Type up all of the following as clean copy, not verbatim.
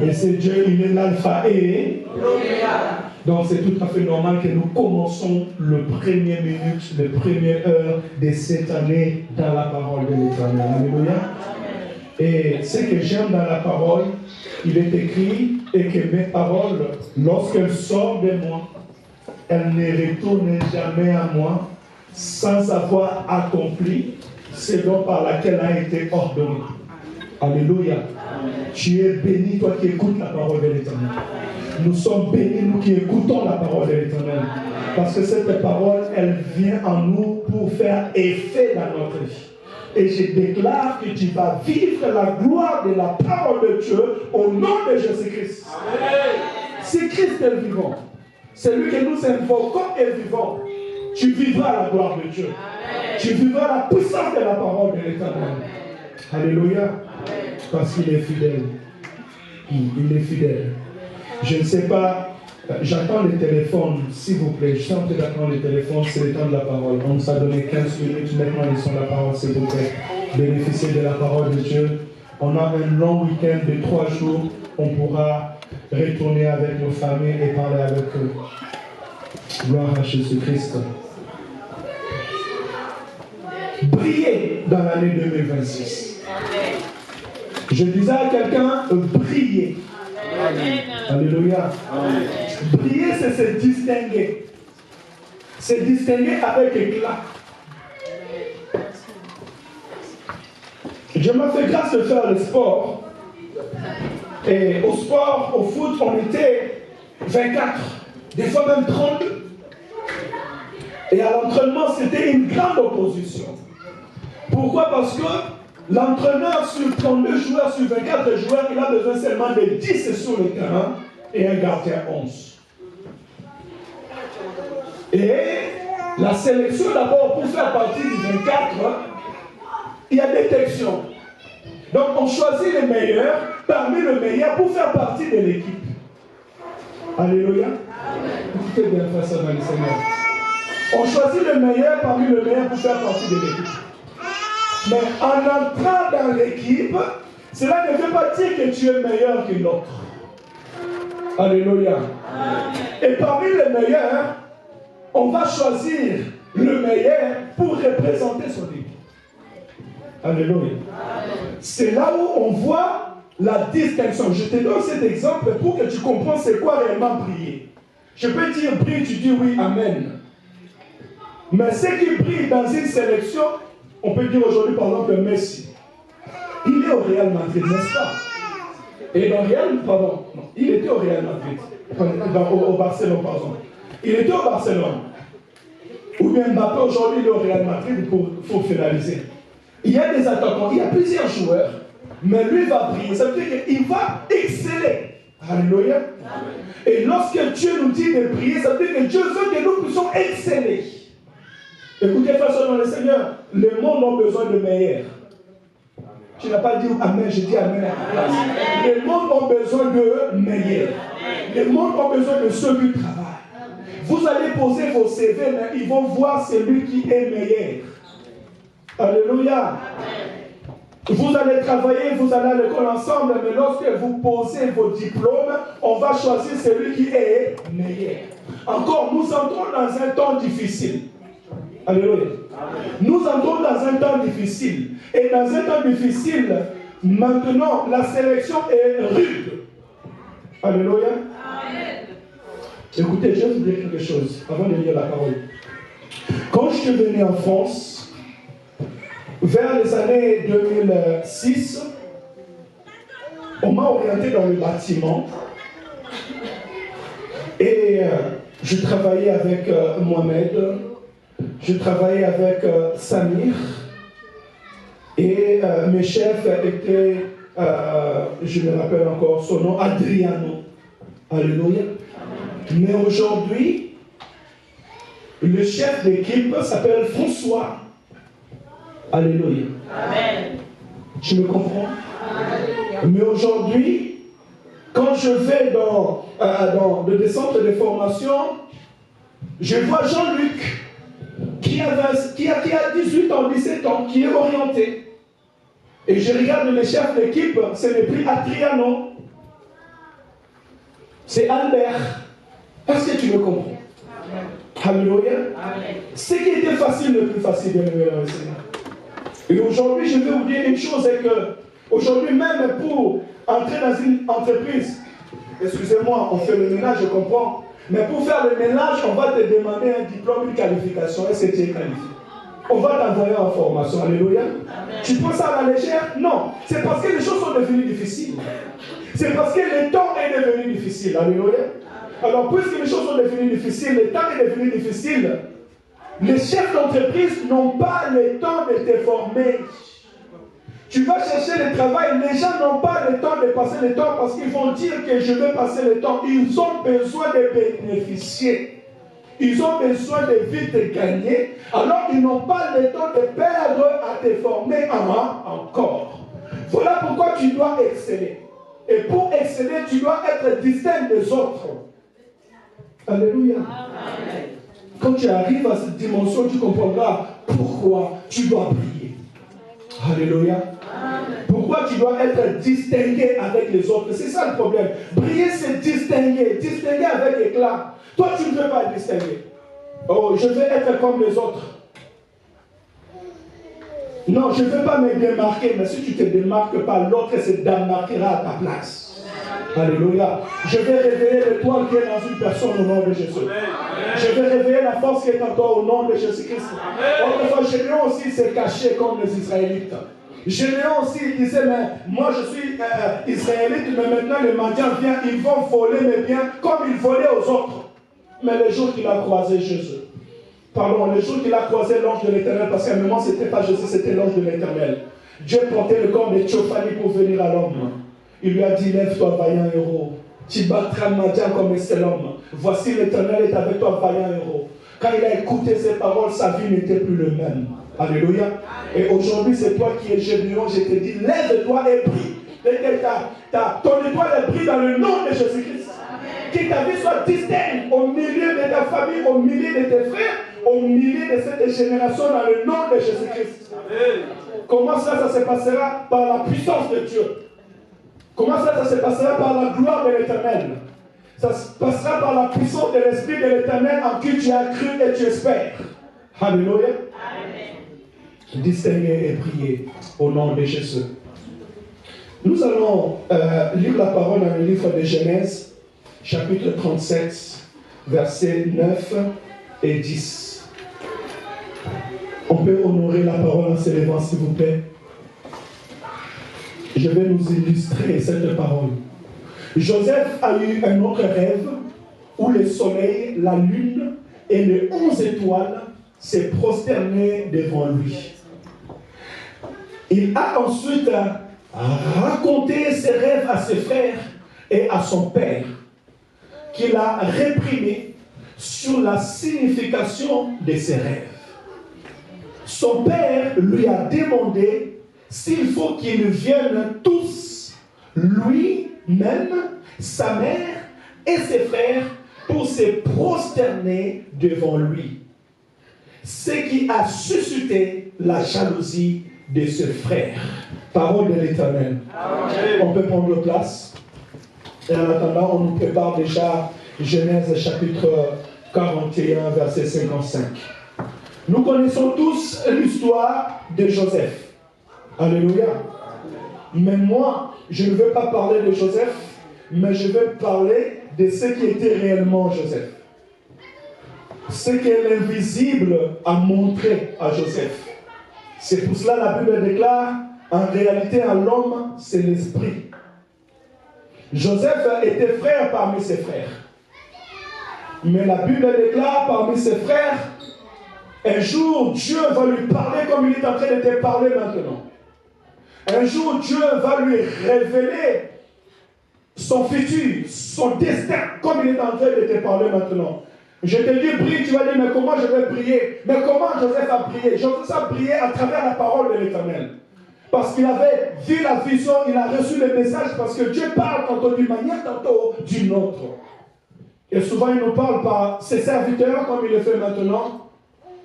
Et c'est Dieu, il est l'alpha et l'oméga. Donc c'est tout à fait normal que nous commençons le premier minute, les premières heures de cette année dans la parole de l'Éternel. Alléluia. Et ce que j'aime dans la parole, il est écrit et que mes paroles, lorsqu'elles sortent de moi, elles ne retournent jamais à moi sans avoir accompli ce dont par laquelle a été ordonné. Alléluia. Tu es béni, toi qui écoutes la parole de l'Éternel. Nous sommes bénis, nous qui écoutons la parole de l'Éternel. Parce que cette parole, elle vient en nous pour faire effet dans notre vie. Et je déclare que tu vas vivre la gloire de la parole de Dieu au nom de Jésus-Christ. Si Christ est le vivant, celui que nous invoquons est vivant, tu vivras la gloire de Dieu. Tu vivras la puissance de la parole de l'Éternel. Alléluia. Parce qu'il est fidèle. Il est fidèle. Je ne sais pas, j'attends le téléphone, s'il vous plaît. Je suis en train d'attendre le téléphone, c'est le temps de la parole. On nous a donné 15 minutes, maintenant ils sont la parole, s'il vous plaît. Bénéficiez de la parole de Dieu. On a un long week-end de 3 jours. On pourra retourner avec nos familles et parler avec eux. Gloire à Jésus-Christ. Briller dans l'année 2026. Je disais à quelqu'un, briller. Amen. Alléluia. Amen. Briller, c'est se distinguer. Se distinguer avec éclat. Dieu m'a fait grâce de faire le sport. Et au sport, au foot, on était 24, des fois même 32. Et à l'entraînement, c'était une grande opposition. Pourquoi? Parce que l'entraîneur sur 32 joueurs, sur 24 joueurs, il a besoin seulement de 10 sur le terrain et un gardien 11. Et la sélection d'abord pour faire partie du 24, il y a détection. Donc on choisit les meilleurs parmi les meilleurs pour faire partie de l'équipe. Alléluia. Écoutez bien, frère, ça dans le Seigneur. On choisit le meilleur parmi les meilleurs pour faire partie de l'équipe. Mais en entrant dans l'équipe, cela ne veut pas dire que tu es meilleur que l'autre. Alléluia. Et parmi les meilleurs, on va choisir le meilleur pour représenter son équipe. Alléluia. C'est là où on voit la distinction. Je te donne cet exemple pour que tu comprennes c'est quoi réellement prier. Je peux dire prie, tu dis oui, amen. Mais ceux qui prient dans une sélection, on peut dire aujourd'hui par exemple Messi. Il est au Real Madrid, n'est-ce pas? Et dans Real, pardon, non, il était au Real Madrid. Au Barcelone, pardon. Il était au Barcelone. Ou bien Mbappé aujourd'hui, il est au Real Madrid pour finaliser. Il y a des attaquants, il y a plusieurs joueurs, mais lui va briller. Ça veut dire qu'il va exceller. Alléluia. Et lorsque Dieu nous dit de prier, ça veut dire que Dieu veut que nous puissions exceller. Écoutez, frères dans le Seigneur, le monde a besoin de meilleurs. Tu n'as pas dit amen, je dis amen à ta place. Le monde a besoin de meilleurs. Le monde a besoin de ceux qui travaillent. Vous allez poser vos CV, mais ils vont voir celui qui est meilleur. Alléluia. Vous allez travailler, vous allez à l'école ensemble, mais lorsque vous posez vos diplômes, on va choisir celui qui est meilleur. Encore, nous entrons dans un temps difficile. Alléluia. Nous entrons dans un temps difficile. Et dans un temps difficile, maintenant, la sélection est rude. Alléluia. Amen. Écoutez, je vais vous dire quelque chose avant de lire la parole. Quand je suis venu en France, vers les années 2006, on m'a orienté dans le bâtiment. Et je travaillais avec Mohamed. Je travaillais avec Samir et mes chefs étaient, je me rappelle encore son nom, Adriano. Alléluia. Mais aujourd'hui, le chef d'équipe s'appelle François. Alléluia. Amen. Tu me comprends? Amen. Mais aujourd'hui, quand je vais dans le centre de formation, je vois Jean-Luc. Qui a 18 ans, 17 ans, qui est orienté. Et je regarde les chefs d'équipe, ce n'est plus Adriano. C'est Albert. Est-ce que tu me comprends? Alléluia. Ce qui était facile, le plus facile, bien aimé dans le Seigneur. Et aujourd'hui, je vais vous dire une chose, c'est que aujourd'hui, même pour entrer dans une entreprise, excusez-moi, on fait le ménage, je comprends, mais pour faire le ménage, on va te demander un diplôme, une qualification. Est-ce que tu es qualifié? On va t'envoyer en formation. Alléluia. Tu prends ça à la légère? Non. C'est parce que les choses sont devenues difficiles. C'est parce que le temps est devenu difficile. Alléluia. Alors, puisque les choses sont devenues difficiles, le temps est devenu difficile, les chefs d'entreprise n'ont pas le temps de te former. Tu vas chercher le travail, les gens n'ont pas le temps de passer le temps parce qu'ils vont dire que je vais passer le temps. Ils ont besoin de bénéficier. Ils ont besoin de vite gagner. Alors, ils n'ont pas le temps de perdre à te former encore. Voilà pourquoi tu dois exceller. Et pour exceller, tu dois être distinct des autres. Alléluia. Amen. Quand tu arrives à cette dimension, tu comprendras pourquoi tu dois prier. Alléluia. Amen. Pourquoi tu dois être distingué avec les autres. C'est ça le problème. Prier, c'est distinguer. Distinguer avec éclat. Toi, tu ne veux pas être distingué. Oh, je veux être comme les autres. Non, je ne veux pas me démarquer. Mais si tu ne te démarques pas, l'autre se démarquera à ta place. Alléluia. Je vais réveiller l'étoile qui est dans une personne au nom de Jésus. Amen. Je vais réveiller la force qui est en toi au nom de Jésus-Christ. Autrefois, Gédéon aussi s'est caché comme les Israélites. Gédéon aussi disait, mais moi je suis Israélite, mais maintenant les mendiants viennent, ils vont voler mes biens comme ils volaient aux autres. Mais le jour qu'il a croisé Jésus, pardon, le jour qu'il a croisé l'ange de l'Éternel, parce qu'à un moment ce n'était pas Jésus, c'était l'ange de l'Éternel. Dieu portait le corps de Théophanie pour venir à l'homme. Il lui a dit, lève-toi, vaillant héros. Tu battras Madian comme un seul homme. Voici l'Éternel est avec toi, vaillant héros. Quand il a écouté ces paroles, sa vie n'était plus le même. Alléluia. Et aujourd'hui, c'est toi qui es Gédéon. Je te dis, lève-toi et prie. Ton étoile est prise dans le nom de Jésus-Christ. Que ta vie soit distincte au milieu de ta famille, au milieu de tes frères, au milieu de cette génération dans le nom de Jésus-Christ. Comment ça se passera? Par la puissance de Dieu. Comment ça se passera? Par la gloire de l'Éternel. Ça se passera par la puissance de l'Esprit de l'Éternel en qui tu as cru et tu espères. Alléluia. Amen. Distinguer et prier au nom de Jésus. Nous allons lire la parole dans le livre de Genèse, chapitre 37, versets 9 et 10. On peut honorer la parole en s'élevant, s'il vous plaît. Je vais nous illustrer cette parole. Joseph a eu un autre rêve où le soleil, la lune et les 11 étoiles s'est prosterné devant lui. Il a ensuite raconté ses rêves à ses frères et à son père, qu'il a réprimé sur la signification de ses rêves. Son père lui a demandé s'il faut qu'ils viennent tous, lui-même, sa mère et ses frères, pour se prosterner devant lui. Ce qui a suscité la jalousie de ses frères. Parole de l'Éternel. On peut prendre place. Et en attendant, on nous prépare déjà Genèse chapitre 41, verset 55. Nous connaissons tous l'histoire de Joseph. Alléluia. Mais moi, je ne veux pas parler de Joseph, mais je veux parler de ce qui était réellement Joseph. Ce que l'invisible a montré à Joseph. C'est pour cela la Bible déclare, en réalité, en l'homme, c'est l'esprit. Joseph était frère parmi ses frères. Mais la Bible déclare parmi ses frères, un jour, Dieu va lui parler comme il est en train de te parler maintenant. Un jour, Dieu va lui révéler son futur, son destin, comme il est en train de te parler maintenant. Je te dis, prie, tu vas dire, mais comment je vais prier? Mais comment Joseph a prié? Joseph a prié à travers la parole de l'Éternel. Parce qu'il avait vu la vision, il a reçu le message, parce que Dieu parle tantôt d'une manière, tantôt d'une autre. Et souvent, il nous parle par ses serviteurs, comme il le fait maintenant,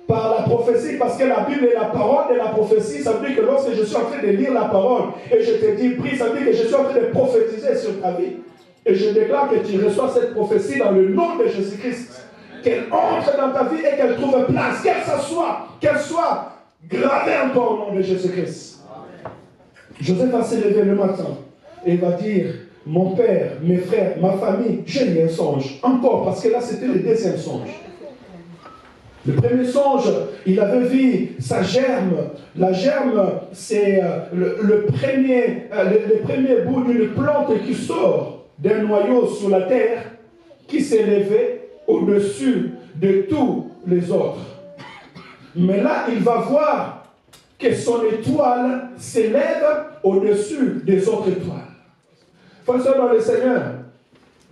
par la prophétie, parce que la Bible est la parole de la prophétie. Ça veut dire que lorsque je suis en train de lire la parole, et je te dis, prie, ça veut dire que je suis en train de prophétiser sur ta vie. Et je déclare que tu reçois cette prophétie dans le nom de Jésus-Christ. Qu'elle entre dans ta vie et qu'elle trouve place, qu'elle soit gravée encore au nom de Jésus-Christ. Joseph va se lever le matin et va dire, mon père, mes frères, ma famille, j'ai eu un songe. Encore, parce que là c'était le deuxième songe. Le premier songe, il avait vu sa germe. La germe, c'est le premier bout d'une plante qui sort d'un noyau sur la terre, qui s'est levé au-dessus de tous les autres. Mais là, il va voir que son étoile s'élève au-dessus des autres étoiles. Frères dans le Seigneur,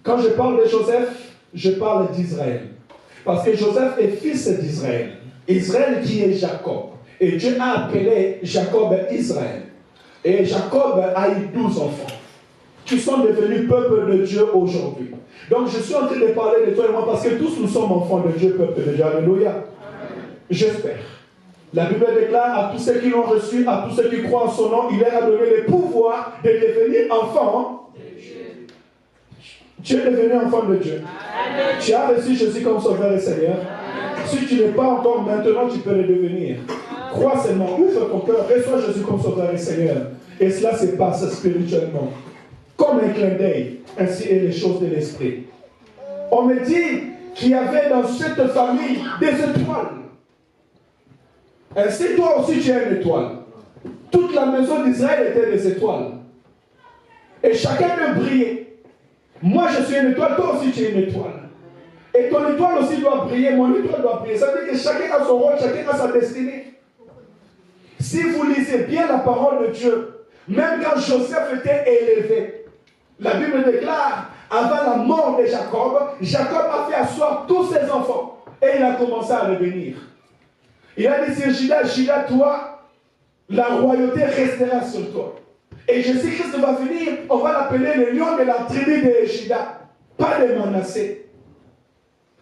quand je parle de Joseph, je parle d'Israël. Parce que Joseph est fils d'Israël. Israël qui est Jacob. Et Dieu a appelé Jacob Israël. Et Jacob a eu 12 enfants qui sont devenus peuple de Dieu aujourd'hui. Donc je suis en train de parler de toi et moi parce que tous nous sommes enfants de Dieu, peuple de Dieu. Alléluia. J'espère. La Bible déclare à tous ceux qui l'ont reçu, à tous ceux qui croient en son nom, il leur a donné le pouvoir de devenir enfants. Tu es devenu enfant de Dieu. Amen. Tu as reçu Jésus comme Sauveur et Seigneur. Amen. Si tu n'es pas encore, maintenant tu peux le devenir. Crois seulement, ouvre ton cœur, reçois Jésus comme Sauveur et Seigneur. Et cela se passe spirituellement. Comme un clin d'œil, ainsi est les choses de l'esprit. On me dit qu'il y avait dans cette famille des étoiles. Ainsi, toi aussi tu es une étoile. Toute la maison d'Israël était des étoiles. Et chacun peut briller. Moi je suis une étoile, toi aussi tu es une étoile. Et ton étoile aussi doit briller, mon étoile doit briller. Ça veut dire que chacun a son rôle, chacun a sa destinée. Si vous lisez bien la parole de Dieu, même quand Joseph était élevé, la Bible déclare, avant la mort de Jacob, Jacob a fait asseoir tous ses enfants. Et il a commencé à revenir. Il a dit sur Judas, toi, la royauté restera sur toi. Et Jésus-Christ va venir, on va l'appeler le lion de la tribu de Judas, pas de Manassé.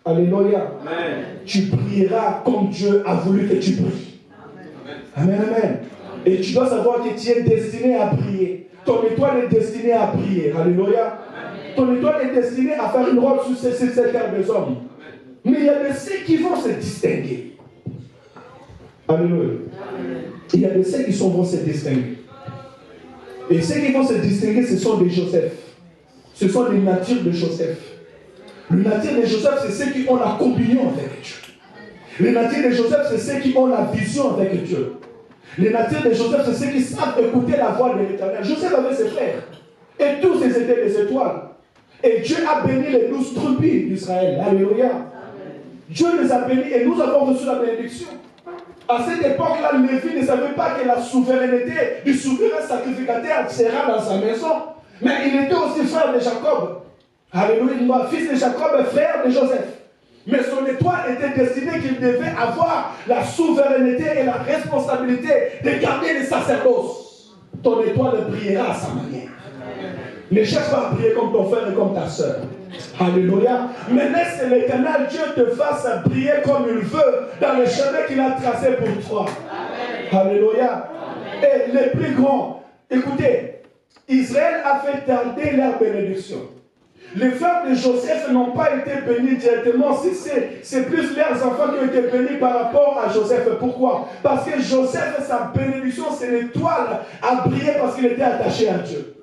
Alléluia. Amen. Tu brilleras comme Dieu a voulu que tu brilles. Amen, amen. Et tu dois savoir que tu es destiné à briller. Ton étoile est destinée à briller. Alléluia. Amen. Ton étoile est destinée à faire une robe sur cette terre des hommes. Mais il y a de ceux qui vont se distinguer. Alléluia. Amen. Il y a de ceux qui vont se distinguer. Et ceux qui vont se distinguer, ce sont des Joseph. Ce sont les natures de Joseph. Le nature de Joseph, c'est ceux qui ont la communion avec Dieu. Les natures de Joseph, c'est ceux qui ont la vision avec Dieu. Les natures de Joseph, c'est ceux qui savent écouter la voix de l'Éternel. Joseph avait ses frères. Et tous ils étaient des étoiles. Et Dieu a béni les 12 tribus d'Israël. Alléluia. Dieu les a bénis et nous avons reçu la bénédiction. À cette époque-là, Lévi ne savait pas que la souveraineté du souverain sacrificateur sera dans sa maison. Mais il était aussi frère de Jacob. Alléluia, fils de Jacob, frère de Joseph. Mais son étoile était destinée qu'il devait avoir la souveraineté et la responsabilité de garder les sacerdoces. Ton étoile brillera à sa manière. Ne cherche pas à briller comme ton frère et comme ta soeur. Alléluia. Mais laisse l'Éternel Dieu te fasse briller comme il veut dans le chemin qu'il a tracé pour toi. Amen. Alléluia. Amen. Et les plus grands, écoutez, Israël a fait tarder leur bénédiction. Les frères de Joseph n'ont pas été bénis directement, c'est plus leurs enfants qui ont été bénis par rapport à Joseph. Pourquoi? Parce que Joseph, sa bénédiction, c'est l'étoile à briller parce qu'il était attaché à Dieu.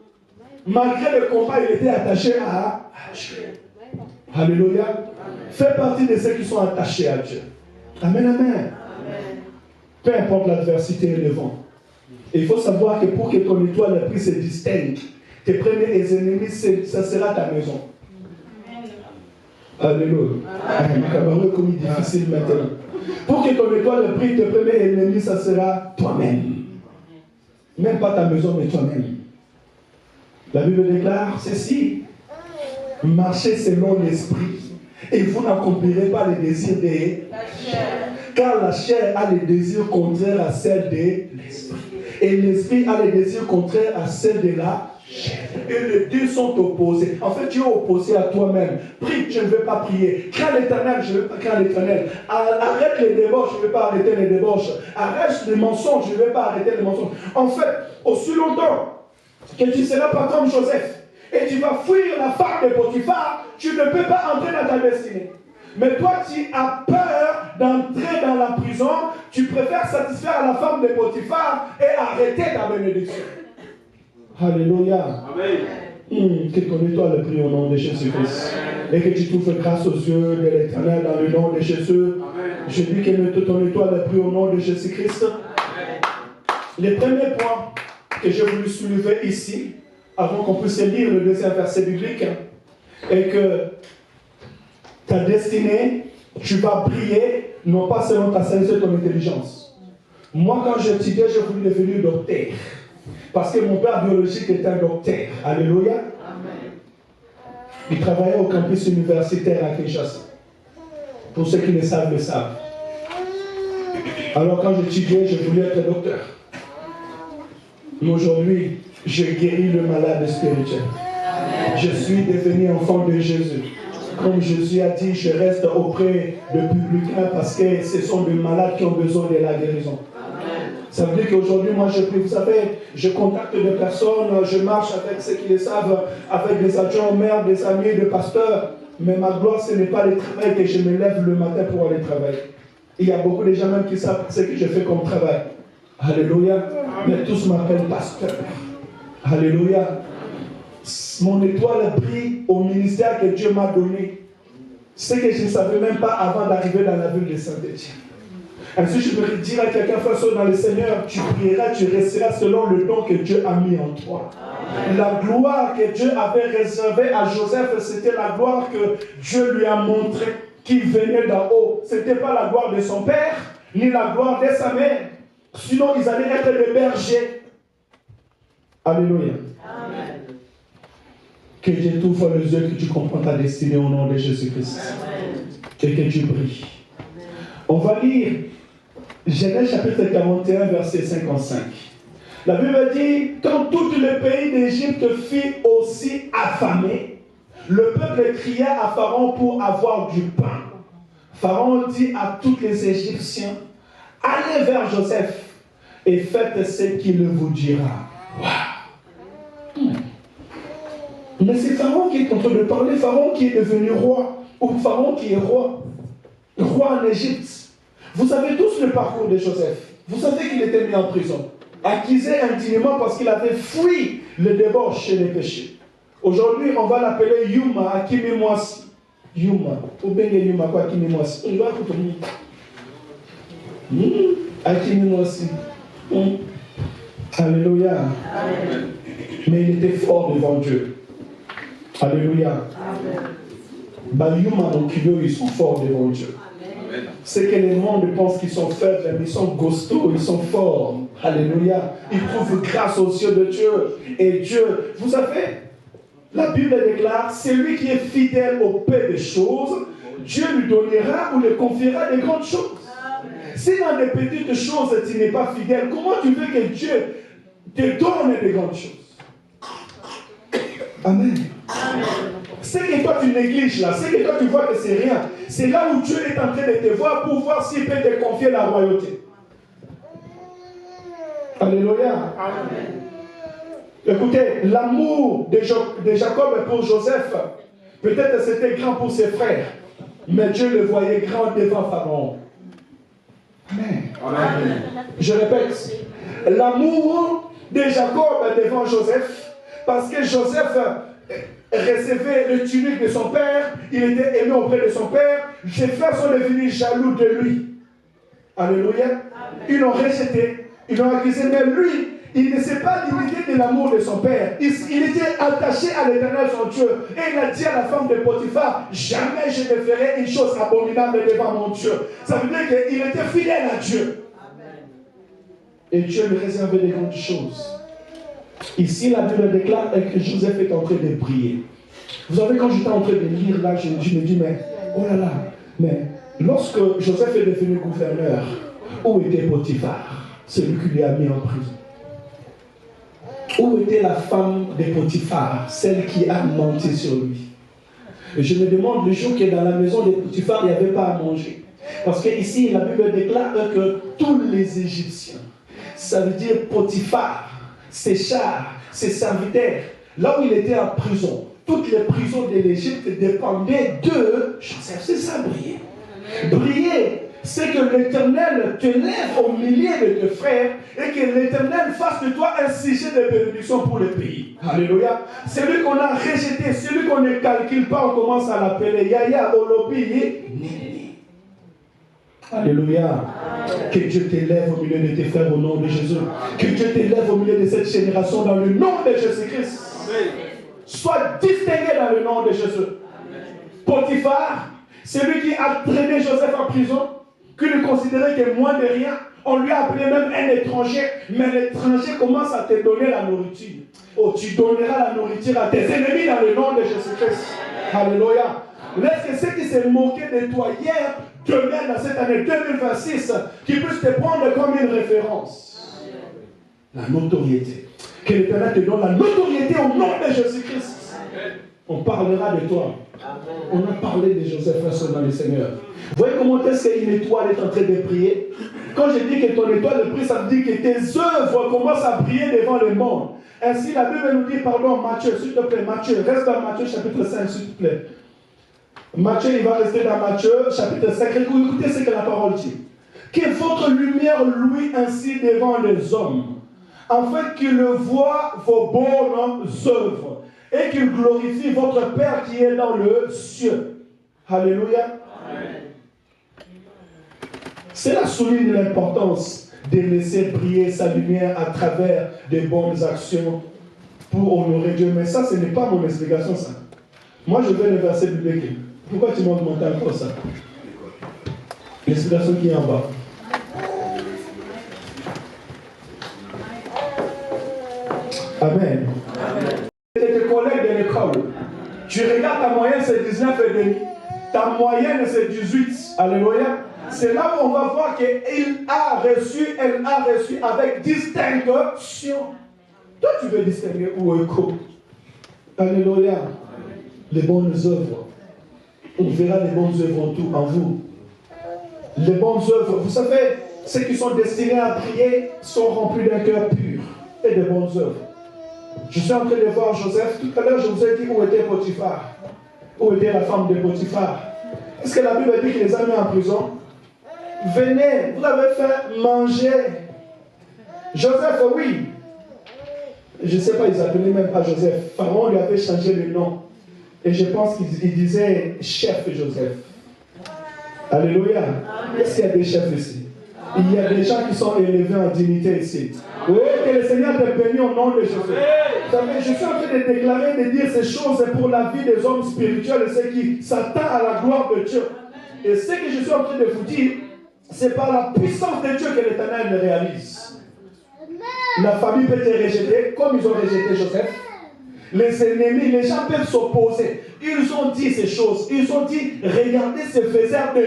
Malgré le combat, il était attaché à Dieu. Alléluia. Fais partie de ceux qui sont attachés à Dieu. Amen, amen. Amen. Peu importe l'adversité et le vent. Et il faut savoir que pour que ton étoile brille se distingue, tes premiers ennemis, ça sera ta maison. Alléluia. Amen. Comme difficile maintenant. Pour que ton étoile brille, tes premiers ennemis, ça sera toi-même. Même pas ta maison, mais toi-même. La Bible déclare ceci. Marchez selon l'esprit et vous n'accomplirez pas les désirs de la chair. Car la chair a les désirs contraires à celles de l'esprit. Et l'esprit a les désirs contraires à celles de la chair. Et les deux sont opposés. En fait, tu es opposé à toi-même. Prie, je ne veux pas prier. Crains l'Éternel, je ne veux pas craindre l'Éternel. Arrête les débauches, je ne veux pas arrêter les débauches. Arrête les mensonges, je ne veux pas arrêter les mensonges. En fait, aussi longtemps que tu ne seras pas comme Joseph, et tu vas fuir la femme de Potiphar, tu ne peux pas entrer dans ta destinée. Mais toi, tu as peur d'entrer dans la prison, tu préfères satisfaire la femme de Potiphar et arrêter ta bénédiction. Alléluia. Amen. Que ton étoile le prie au nom de Jésus-Christ. Et que tu trouves grâce aux yeux de l'Éternel dans le nom de Jésus. Amen. Je dis que ton étoile le prie au nom de Jésus-Christ. Le premier point que j'ai voulu soulever ici, avant qu'on puisse lire le deuxième verset biblique, est que ta destinée, tu vas briller, non pas selon ta sagesse et ton intelligence. Moi, quand j'étudiais, je voulais devenir docteur. Parce que mon père biologique était un docteur. Alléluia. Amen. Il travaillait au campus universitaire à Kinshasa. Pour ceux qui le savent, le savent. Alors quand j'étudiais, je voulais être docteur. Mais aujourd'hui, je guéris le malade spirituel. Amen. Je suis devenu enfant de Jésus. Comme Jésus a dit, je reste auprès de publicains parce que ce sont des malades qui ont besoin de la guérison. Ça veut dire qu'aujourd'hui, moi, je prie, vous savez, je contacte des personnes, je marche avec ceux qui le savent, avec des adjoints au maire, des amis, des pasteurs. Mais ma gloire, ce n'est pas le travail que je me lève le matin pour aller travailler. Il y a beaucoup de gens même qui savent ce que je fais comme travail. Alléluia. Mais tous m'appellent pasteur. Alléluia. Mon étoile brille au ministère que Dieu m'a donné. Ce que je ne savais même pas avant d'arriver dans la ville de Saint-Étienne. Ainsi, je peux dire à quelqu'un, frère, dans le Seigneur, tu prieras, tu resteras selon le don que Dieu a mis en toi. Amen. La gloire que Dieu avait réservée à Joseph, c'était la gloire que Dieu lui a montrée, qui venait d'en haut. Ce n'était pas la gloire de son père, ni la gloire de sa mère. Sinon, ils allaient être des bergers. Alléluia. Amen. Que Dieu t'ouvre les yeux, que tu comprends ta destinée au nom de Jésus-Christ. Et que tu brilles. On va lire Genèse chapitre 41, verset 55. La Bible dit, quand tout le pays d'Égypte fut aussi affamé, le peuple cria à Pharaon pour avoir du pain. Pharaon dit à tous les Égyptiens, allez vers Joseph et faites ce qu'il vous dira. Wow. Mais c'est Pharaon qui est en train de parler, Pharaon qui est devenu roi, ou Pharaon qui est roi en Égypte. Vous savez tous le parcours de Joseph. Vous savez qu'il était mis en prison, accusé indignement parce qu'il avait fui le débauche et les péchés. Aujourd'hui, on va l'appeler Yuma Akimimwasi. Yuma. Ou bien Yuma quoi Akimimwasi. On va écouter. Akimimwasi. Alléluia. Amen. Mais il était fort devant Dieu. Alléluia. Amen. Bah, Yuma donc ils sont forts devant Dieu. C'est que le monde pense qu'ils sont faibles, mais ils sont costauds, ils sont forts. Alléluia. Ils trouvent grâce aux yeux de Dieu. Et Dieu, vous savez, la Bible déclare, celui qui est fidèle au peu de choses, Dieu lui donnera ou lui confiera des grandes choses. Si dans des petites choses tu n'es pas fidèle, comment tu veux que Dieu te donne des grandes choses? Amen. Amen. Ce que toi tu négliges là, ce que toi tu vois que c'est rien, c'est là où Dieu est en train de te voir pour voir s'il peut te confier la royauté. Alléluia. Amen. Écoutez, l'amour de Jacob pour Joseph, peut-être c'était grand pour ses frères, mais Dieu le voyait grand devant Pharaon. Amen. Amen. Je répète, l'amour de Jacob devant Joseph, parce que Joseph recevait le tunique de son père, il était aimé auprès de son père, ses frères sont devenus jaloux de lui. Alléluia. Amen. Ils l'ont rejeté, ils l'ont accusé, mais lui, il ne s'est pas limité de l'amour de son père. Il était attaché à l'Éternel son Dieu. Et il a dit à la femme de Potiphar, jamais je ne ferai une chose abominable devant mon Dieu. Ça veut dire qu'il était fidèle à Dieu. Amen. Et Dieu lui réservait des grandes choses. Ici, la Bible déclare que Joseph est en train de prier. Vous savez, quand j'étais en train de lire là, je me dis, mais, oh là là, mais lorsque Joseph est devenu gouverneur, où était Potiphar, celui qui lui a mis en prison? Où était la femme de Potiphar, celle qui a menti sur lui? Et je me demande le jour que dans la maison de Potiphar, il n'y avait pas à manger. Parce que ici, la Bible déclare que tous les Égyptiens, ça veut dire Potiphar, ses chars, ses serviteurs, là où il était en prison, toutes les prisons de l'Égypte dépendaient de Joseph. C'est ça, briller. Briller, c'est que l'Éternel te lève au milieu de tes frères et que l'Éternel fasse de toi un sujet de bénédiction pour le pays. Alléluia. Celui qu'on a rejeté, celui qu'on ne calcule pas, on commence à l'appeler Yaya, Olobi, Nini. Alléluia. Que Dieu t'élève au milieu de tes frères au nom de Jésus. Que Dieu t'élève au milieu de cette génération dans le nom de Jésus-Christ. Sois distingué dans le nom de Jésus. Potiphar, celui qui a traîné Joseph en prison, qui le considérait que moins de rien, on lui a appelé même un étranger, mais l'étranger commence à te donner la nourriture. Oh, tu donneras la nourriture à tes ennemis dans le nom de Jésus-Christ. Alléluia. Laisse que ceux qui se moquaient de toi hier, demain dans cette année 2026, qui puissent te prendre comme une référence. La notoriété. Que l'Éternel te donne la notoriété au nom de Jésus-Christ. On parlera de toi. On a parlé de Joseph dans le Seigneur. Vous voyez comment est-ce qu'une étoile est en train de briller? Quand je dis que ton étoile brille, ça veut dire que tes œuvres commencent à briller devant le monde. Ainsi, la Bible nous dit, pardon, Matthieu, s'il te plaît, Matthieu, reste dans Matthieu chapitre 5, s'il te plaît. Matthieu, il va rester dans Matthieu chapitre 5. Écoutez ce que la parole dit. Que votre lumière luit ainsi devant les hommes, afin qu'ils voient vos bonnes œuvres et qu'ils glorifient votre Père qui est dans le ciel. Alléluia. Amen. Cela souligne l'importance de laisser briller sa lumière à travers des bonnes actions pour honorer Dieu. Mais ça, ce n'est pas mon explication, ça. Moi, je veux le verset biblique. Pourquoi tu m'as demandé encore ça? L'explication qui est en bas. Amen. Tu es collègue de l'école. Tu regardes ta moyenne, c'est 19,5. Ta moyenne, c'est 18. Alléluia. C'est là où on va voir qu'il a reçu, elle a reçu avec distinction. Toi, tu veux distinguer ou écho. Alléluia. Les bonnes œuvres. On verra les bonnes œuvres en tout, en vous. Les bonnes œuvres, vous savez, ceux qui sont destinés à prier sont remplis d'un cœur pur et de bonnes œuvres. Je suis en train de voir Joseph. Tout à l'heure, je vous ai dit où était Potiphar. Où était la femme de Potiphar. Est-ce que la Bible dit qu'il les a mis en prison? Venez, vous l'avez fait manger. Joseph, oui. Je ne sais pas, ils appelaient même pas Joseph. Pharaon lui avait changé le nom. Et je pense qu'il disait chef Joseph. Alléluia. Est-ce qu'il y a des chefs ici? Il y a des gens qui sont élevés en dignité ici. Oui, que le Seigneur te bénisse au nom de Jésus. Je suis en train de déclarer, de dire ces choses pour la vie des hommes spirituels et ceux qui s'attendent à la gloire de Dieu. Et ce que je suis en train de vous dire, c'est par la puissance de Dieu que l'Éternel le réalise. La famille peut te rejeter, comme ils ont rejeté Joseph. Les ennemis, les gens peuvent s'opposer. Ils ont dit ces choses. Ils ont dit, regardez ces faiseurs de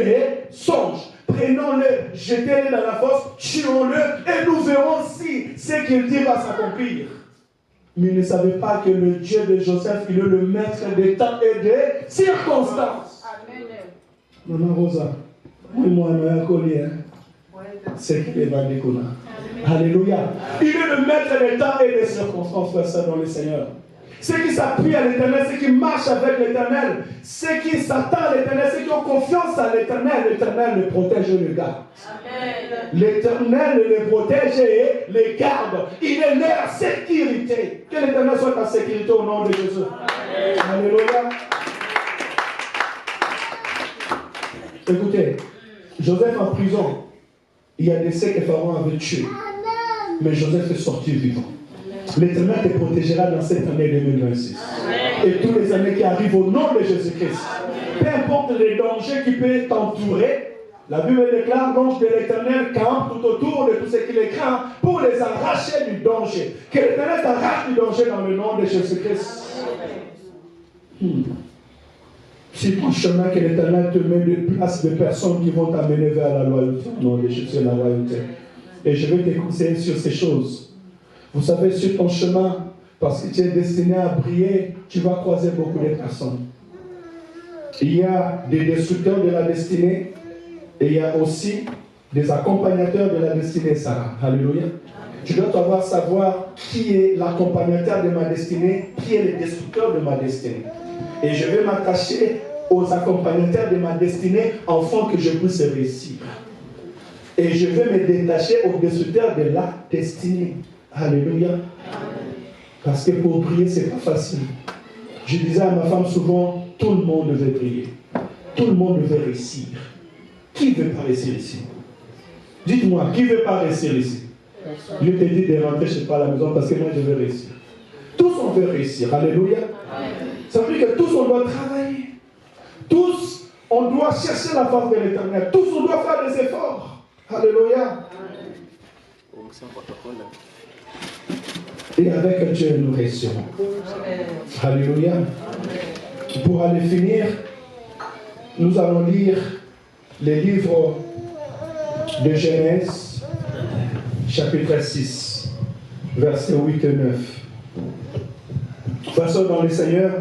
songes. Prenons-le, jetez-le dans la fosse, tuons-le, et nous verrons si ce qu'il dit va s'accomplir. Mais ils ne savaient pas que le Dieu de Joseph, il est le maître des temps et des circonstances. Amen. Maman Rosa, moi, c'est qui va décoller. Alléluia. Il est le maître des temps et des circonstances, frère, ça dans le Seigneur. Ceux qui s'appuient à l'Éternel, ceux qui marchent avec l'Éternel, ceux qui s'attendent à l'Éternel, ceux qui ont confiance à l'Éternel, l'Éternel les protège et les garde. L'Éternel les protège et les garde. Il est leur sécurité. Que l'Éternel soit en sécurité au nom de Jésus. Alléluia. Écoutez, Joseph en prison, il y a des ceux que Pharaon avait tués. Mais Joseph est sorti vivant. L'Éternel te protégera dans cette année 2026. Et tous les années qui arrivent au nom de Jésus-Christ. Peu importe les dangers qui peuvent t'entourer, la Bible déclare l'ange de l'Éternel campe tout autour de tous ceux qui les craignent pour les arracher du danger. Que l'Éternel t'arrache du danger dans le nom de Jésus-Christ. C'est ton chemin que l'Éternel te met de place de personnes qui vont t'amener vers la loyauté. Au nom de Jésus, la loyauté. Et je vais te conseiller sur ces choses. Vous savez, sur ton chemin, parce que tu es destiné à briller, tu vas croiser beaucoup de personnes. Il y a des destructeurs de la destinée et il y a aussi des accompagnateurs de la destinée, Sarah. Alléluia. Je dois savoir qui est l'accompagnateur de ma destinée, qui est le destructeur de ma destinée. Et je vais m'attacher aux accompagnateurs de ma destinée afin que je puisse réussir. Et je vais me détacher aux destructeurs de la destinée. Alléluia. Parce que pour prier, ce n'est pas facile. Je disais à ma femme souvent, tout le monde veut prier. Tout le monde veut réussir. Qui ne veut pas réussir ici? Dites-moi, qui ne veut pas réussir ici? Je te dis de rentrer chez toi à la maison parce que moi je veux réussir. Tous on veut réussir. Alléluia. Ça veut dire que tous on doit travailler. Tous on doit chercher la face de l'Éternel. Tous on doit faire des efforts. Alléluia. Et avec Dieu nous réussirons. Alléluia. Pour aller finir, nous allons lire les livres de Genèse, chapitre 6, versets 8 et 9. De toute façon, dans le Seigneur,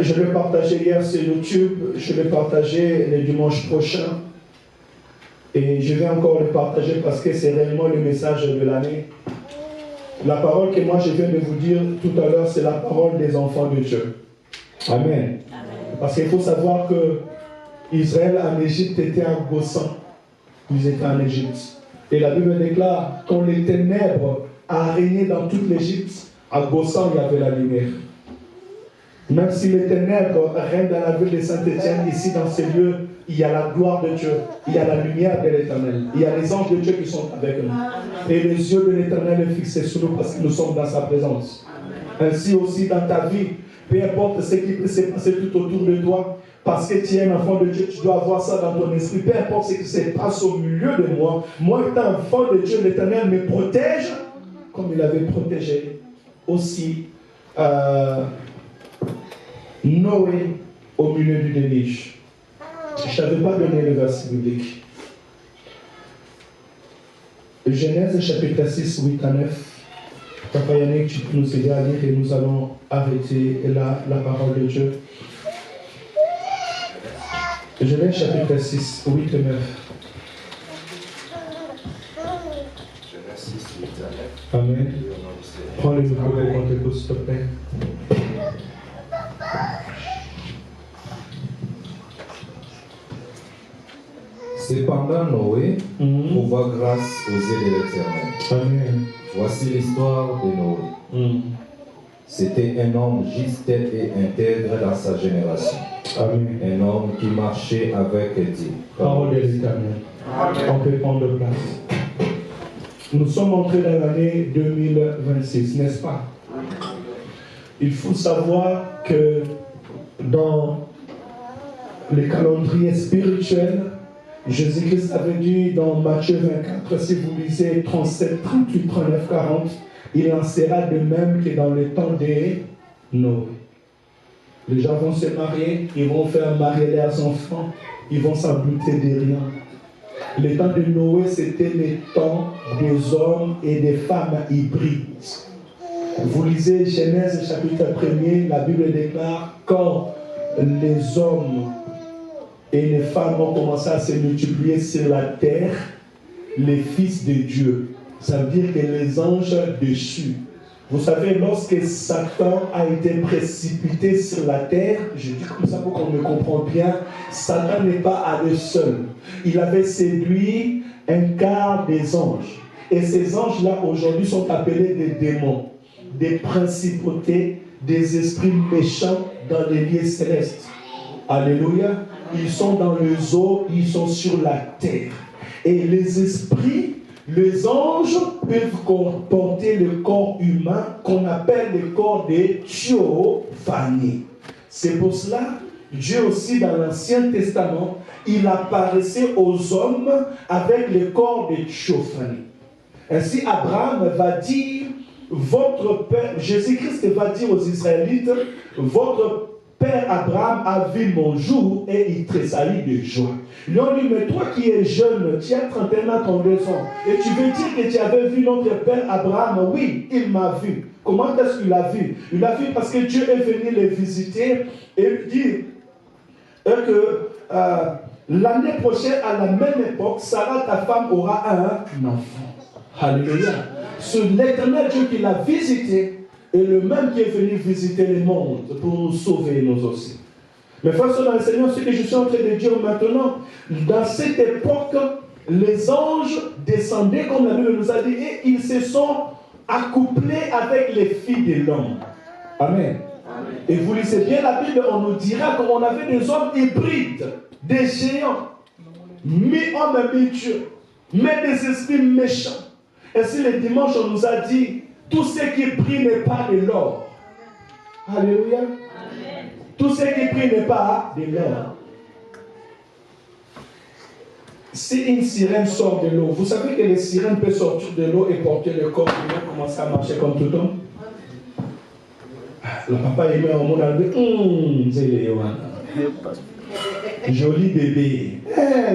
je l'ai partagé hier sur YouTube, je l'ai partagé le dimanche prochain. Et je vais encore le partager parce que c'est réellement le message de l'année. La parole que moi je viens de vous dire tout à l'heure, c'est la parole des enfants de Dieu. Amen. Parce qu'il faut savoir que Israël en Égypte était en Gossan. Ils étaient en Égypte. Et la Bible déclare, quand les ténèbres a régné dans toute l'Égypte, à Gossan, il y avait la lumière. Même si les ténèbres règnent dans la ville de Saint-Étienne, ici dans ces lieux, il y a la gloire de Dieu, il y a la lumière de l'Éternel, il y a les anges de Dieu qui sont avec nous. Et les yeux de l'Éternel sont fixés sur nous parce que nous sommes dans sa présence. Ainsi aussi dans ta vie, peu importe ce qui peut se passer tout autour de toi, parce que tu es un enfant de Dieu, tu dois avoir ça dans ton esprit. Peu importe ce qui se passe au milieu de moi, moi étant enfant de Dieu, l'Éternel me protège comme il avait protégé aussi Noé au milieu du déluge. Je ne savais pas donner le verset biblique. Genèse chapitre 6, 8 à 9. Papa Yannick, tu peux nous aider à lire et nous allons arrêter là la parole de Dieu. Genèse chapitre 6, 8 et 9. Genèse 6, 8 à 9. Amen. Prends le micro pour qu'on t'écoute, s'il te plaît. Cependant, Noé trouva grâce aux yeux de l'Éternel. Amen. Voici l'histoire de Noé. C'était un homme juste et intègre dans sa génération. Amen. Un homme qui marchait avec Dieu. Parole de l'Éternel. On peut prendre place. Nous sommes entrés dans l'année 2026, n'est-ce pas? Il faut savoir que dans le calendrier spirituel, Jésus-Christ avait dit dans Matthieu 24, si vous lisez 37, 38, 39, 40, il en sera de même que dans le temps de Noé. Les gens vont se marier, ils vont faire marier leurs enfants, ils vont s'abluter de rien. Le temps de Noé, c'était le temps des hommes et des femmes hybrides. Vous lisez Genèse chapitre 1er, la Bible déclare quand les hommes et les femmes ont commencé à se multiplier sur la terre, les fils de Dieu. Ça veut dire que les anges dessus. Vous savez, lorsque Satan a été précipité sur la terre, je dis comme ça pour qu'on me comprenne bien, Satan n'est pas allé seul. Il avait séduit un quart des anges. Et ces anges-là, aujourd'hui, sont appelés des démons, des principautés, des esprits méchants dans les lieux célestes. Alléluia. Ils sont dans les eaux, ils sont sur la terre. Et les esprits, les anges peuvent porter le corps humain qu'on appelle le corps des théophanies. C'est pour cela, Dieu aussi dans l'Ancien Testament, il apparaissait aux hommes avec le corps des théophanies. Ainsi, Abraham va dire, votre père, Jésus-Christ va dire aux Israélites, votre Père Abraham a vu mon jour et il tressaillit de joie. Ils lui ont dit, mais toi qui es jeune, tu as 31 ans, 32 ans, et tu veux dire que tu avais vu notre Père Abraham? Oui, il m'a vu. Comment est-ce qu'il l'a vu? Il l'a vu parce que Dieu est venu les visiter et lui dire que l'année prochaine, à la même époque, Sarah, ta femme, aura un enfant. Alléluia. L'éternel Dieu qui l'a visité est le même qui est venu visiter le monde pour nous sauver nous aussi. Mes frères dans le Seigneur, ce que je suis en train de dire maintenant, dans cette époque, les anges descendaient, comme la Bible nous a dit, et ils se sont accouplés avec les filles de l'homme. Amen. Et vous lisez bien la Bible, on nous dira qu'on avait des hommes hybrides, des géants, mi-homme et mi-dieu, mais des esprits méchants. Ainsi, le dimanche, on nous a dit, tout ce qui brille n'est pas de l'or. Alléluia. Amen. Tout ce qui brille n'est pas de l'or. Si une sirène sort de l'eau, vous savez que les sirènes peuvent sortir de l'eau et porter le corps et commencer à marcher comme tout homme. Le papa il met un mot dans le joli bébé.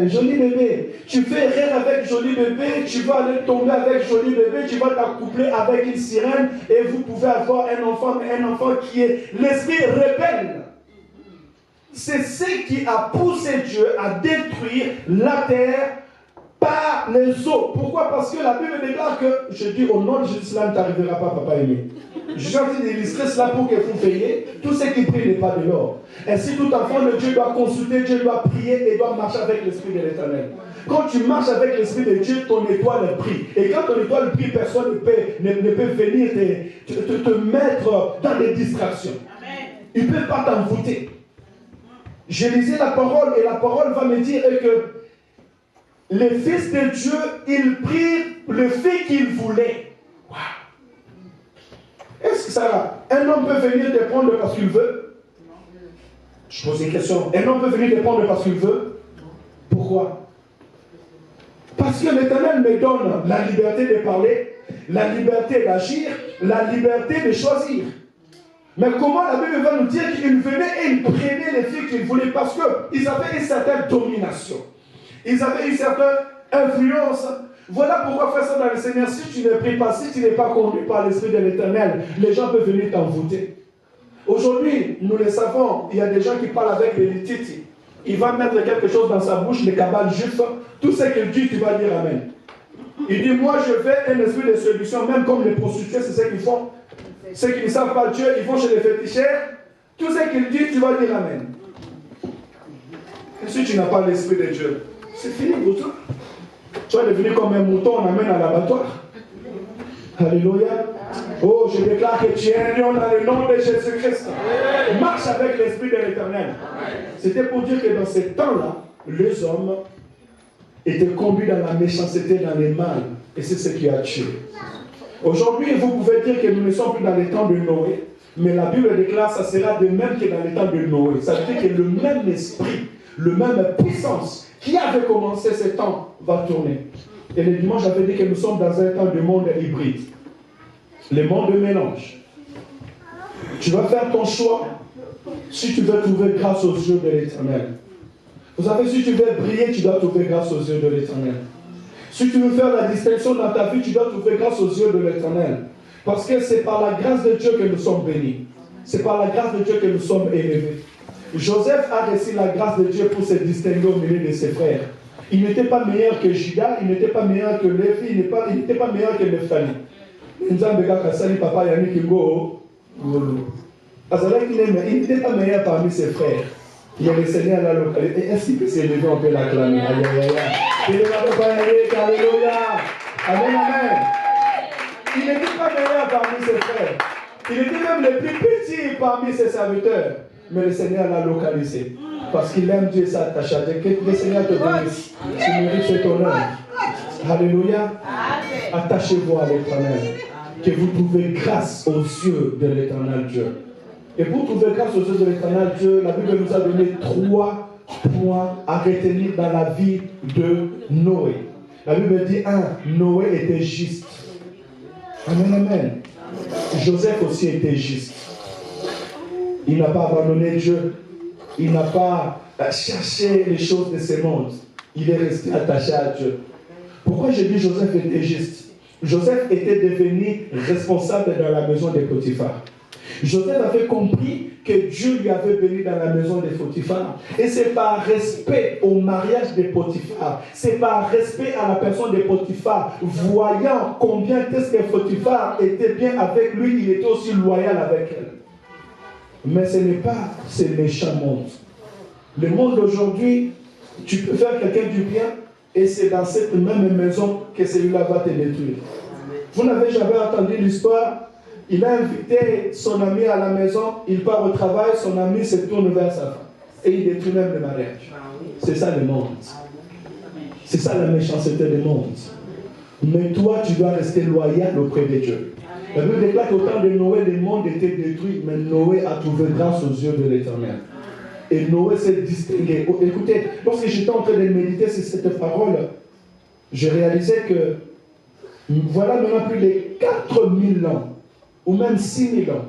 Joli bébé. Tu fais rire avec joli bébé, tu vas aller tomber avec joli bébé, tu vas t'accoupler avec une sirène et vous pouvez avoir un enfant, mais un enfant qui est l'esprit rebelle. C'est ce qui a poussé Dieu à détruire la terre par les eaux. Pourquoi? Parce que la Bible déclare que, je dis au nom de Jésus, cela ne t'arrivera pas, papa aimé. Je suis en train d'illustrer cela pour que vous payiez. Tout ce qui prie n'est pas de l'or. Ainsi, tout enfant de Dieu doit consulter, Dieu doit prier et doit marcher avec l'Esprit de l'Éternel. Quand tu marches avec l'Esprit de Dieu, ton étoile brille. Et quand ton étoile brille, personne ne peut venir te mettre dans les distractions. Ils ne peuvent pas t'envoûter. Je lisais la parole et la parole va me dire que les fils de Dieu, ils prirent le fait qu'ils voulaient. Wow. Est-ce que ça va? Un homme peut venir te prendre parce qu'il veut? Je pose une question. Un homme peut venir te prendre parce qu'il veut? Pourquoi? Parce que l'Éternel me donne la liberté de parler, la liberté d'agir, la liberté de choisir. Mais comment la Bible va nous dire qu'ils venaient et ils prenaient les filles qu'ils voulaient? Parce qu'ils avaient une certaine domination. Ils avaient une certaine influence. Voilà pourquoi, frère, dans le Seigneur, si tu ne pries pas, si tu n'es pas conduit par l'Esprit de l'Éternel, les gens peuvent venir t'envoûter. Aujourd'hui, nous le savons, il y a des gens qui parlent avec les lititi. Il va mettre quelque chose dans sa bouche, les cabales juifs. Tout ce qu'il dit, tu vas dire Amen. Il dit, moi je fais un esprit de séduction, même comme les prostituées, c'est ce qu'ils font. Ceux qui ne savent pas Dieu, ils vont chez les féticheurs. Tout ce qu'il dit, tu vas dire Amen. Et si tu n'as pas l'Esprit de Dieu, c'est fini pour toi. Tu vas devenir comme un mouton, on amène à l'abattoir. Alléluia. Oh, je déclare que tu es un lion dans le nom de Jésus-Christ. Marche avec l'Esprit de l'Éternel. C'était pour dire que dans ces temps-là, les hommes étaient conduits dans la méchanceté, dans les mal. Et c'est ce qui a tué. Aujourd'hui, vous pouvez dire que nous ne sommes plus dans les temps de Noé, mais la Bible déclare que ça sera de même que dans les temps de Noé. Ça veut dire que le même esprit, le même puissance qui avait commencé ce temps va tourner. Et le dimanche, j'avais dit que nous sommes dans un temps de monde hybride. Le monde de mélange. Tu vas faire ton choix si tu veux trouver grâce aux yeux de l'Éternel. Vous savez, si tu veux briller, tu dois trouver grâce aux yeux de l'Éternel. Si tu veux faire la distinction dans ta vie, tu dois trouver grâce aux yeux de l'Éternel. Parce que c'est par la grâce de Dieu que nous sommes bénis. C'est par la grâce de Dieu que nous sommes élevés. Joseph a reçu la grâce de Dieu pour se distinguer au milieu de ses frères. Il n'était pas meilleur que Judas, il n'était pas meilleur que Lévi, il n'était pas meilleur que Nephtali. Il n'était pas meilleur parmi ses frères. Il y a le Seigneur à la localité. Est-ce qu'il peut s'élever, on peut l'acclamer? Aïe, aïe, aïe. Alléluia. Amen, amen. Il n'était pas meilleur parmi ses frères. Il était même le plus petit parmi ses serviteurs. Mais le Seigneur l'a localisé. Parce qu'il aime Dieu et s'attache à Dieu. Que le Seigneur te bénisse. Tu mérites cet honneur. Alléluia. Attachez-vous à l'Éternel. Que vous trouvez grâce aux yeux de l'Éternel Dieu. Et pour trouver grâce aux yeux de l'Éternel Dieu, la Bible nous a donné 3 points à retenir dans la vie de Noé. La Bible dit 1. Noé était juste. Amen, amen. Joseph aussi était juste. Il n'a pas abandonné Dieu. Il n'a pas cherché les choses de ce monde. Il est resté attaché à Dieu. Pourquoi je dis Joseph était juste? Joseph était devenu responsable dans la maison de Potiphar. Joseph avait compris que Dieu lui avait béni dans la maison des Potiphar. Et c'est par respect au mariage des Potiphar, c'est par respect à la personne des Potiphar, voyant combien est-ce que Potiphar était bien avec lui, il était aussi loyal avec elle. Mais ce n'est pas ce méchant monde. Le monde d'aujourd'hui, tu peux faire quelqu'un du bien et c'est dans cette même maison que celui-là va te détruire. Vous n'avez jamais entendu l'histoire? Il a invité son ami à la maison, il part au travail, son ami se tourne vers sa femme. Et il détruit même le mariage. C'est ça le monde. C'est ça la méchanceté du monde. Mais toi, tu dois rester loyal auprès de Dieu. La Bible déclare qu'au temps de Noé, le monde était détruit, mais Noé a trouvé grâce aux yeux de l'Éternel. Et Noé s'est distingué. Écoutez, lorsque j'étais en train de méditer sur cette parole, j'ai réalisé que voilà maintenant plus de 4000 ans, ou même 6000 ans.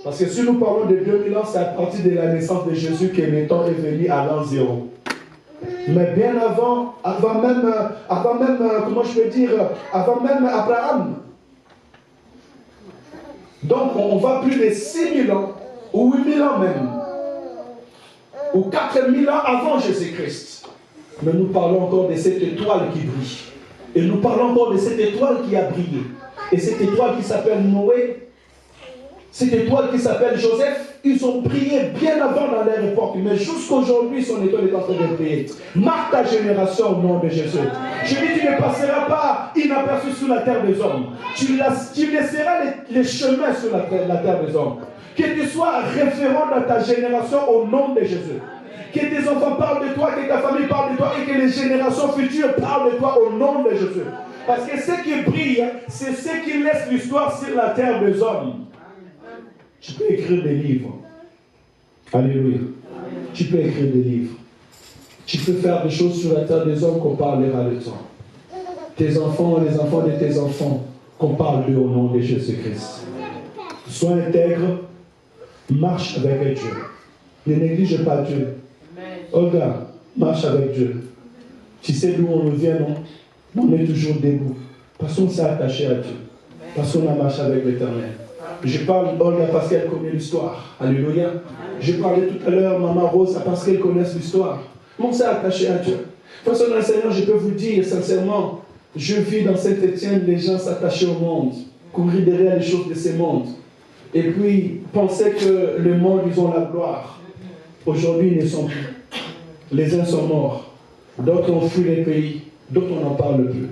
Parce que si nous parlons de 2000 ans, c'est à partir de la naissance de Jésus que le temps est venu à l'an 0. Mais bien avant même, comment je peux dire, avant même Abraham. Donc on va plus de 6000 ans, ou 8000 ans même, ou 4000 ans avant Jésus-Christ. Mais nous parlons encore de cette étoile qui brille. Et nous parlons encore de cette étoile qui a brillé. Et cette étoile qui s'appelle Noé, cette étoile qui s'appelle Joseph, ils ont brillé bien avant dans leur époque. Mais jusqu'aujourd'hui, son étoile est en train de briller. Marque ta génération au nom de Jésus. Je dis, tu ne passeras pas inaperçu sur la terre des hommes. Tu laisseras les chemins sur la terre des hommes. Que tu sois référent dans ta génération au nom de Jésus. Que tes enfants parlent de toi, que ta famille parle de toi et que les générations futures parlent de toi au nom de Jésus. Parce que ce qui brille, c'est ce qui laisse l'histoire sur la terre des hommes. Tu peux écrire des livres. Alléluia. Tu peux écrire des livres. Tu peux faire des choses sur la terre des hommes qu'on parlera de toi. Tes enfants, les enfants de tes enfants, qu'on parle d'eux au nom de Jésus-Christ. Sois intègre, marche avec Dieu. Ne néglige pas Dieu. Olga, marche avec Dieu. Tu sais d'où on vient, non? On est toujours debout. Parce qu'on s'est attaché à Dieu. Parce qu'on a marché avec l'Éternel. Je parle d'Olga parce qu'elle connaît l'histoire. Alléluia. Je parlais tout à l'heure, Maman Rose, parce qu'elle connaît l'histoire. On s'est attaché à Dieu. De toute façon, dans le Seigneur, je peux vous dire sincèrement, je vis dans Saint-Étienne, les gens s'attachaient au monde, courir derrière les choses de ce monde. Et puis, pensaient que le monde, ils ont la gloire. Aujourd'hui, ils ne sont plus. Les uns sont morts. D'autres ont fui les pays. D'autres, on n'en parle plus.